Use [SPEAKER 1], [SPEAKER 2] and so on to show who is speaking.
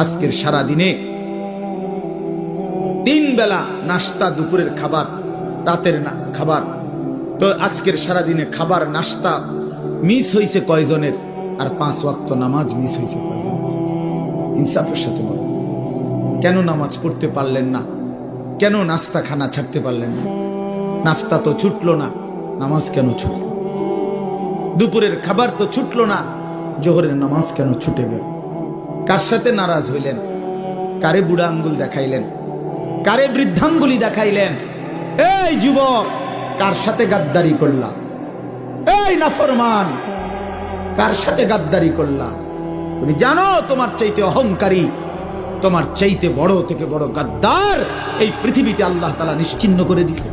[SPEAKER 1] আজকের সারা দিনে 3 বেলা নাস্তা, দুপুরের খাবার, রাতের খাবার, তো আজকের সারা দিনে খাবার নাস্তা মিস হয়েছে কয়জনের, আর 5 ওয়াক্ত নামাজ মিস হয়েছে কয়জন? ইনসাফের সাথে বলুন, কেন নামাজ পড়তে পারলেন না? কেন নাস্তা খানা ছাড়তে পারলেন না? নাস্তা তো ছুটলো না, নামাজ কেন ছুটল? দুপুরের খাবার তো ছুটলো না, জোহরের নামাজ কেন ছুটে গেল? কার সাথে নারাজ হইলেন? কারে বুড়া আঙ্গুল দেখাইলেন? কারে বৃদ্ধাঙ্গুলি দেখাইলেন? এই যুবক, কার সাথে গাদ্দারি করলা? এই নাফরমান, কার সাথে গাদ্দারি করলা? তুমি জানো তোমার চাইতে অহংকারী, তোমার চাইতে বড় থেকে বড় গাদ্দার এই পৃথিবীতে আল্লাহ তাআলা নিশ্চিহ্ন করে দিয়েছে।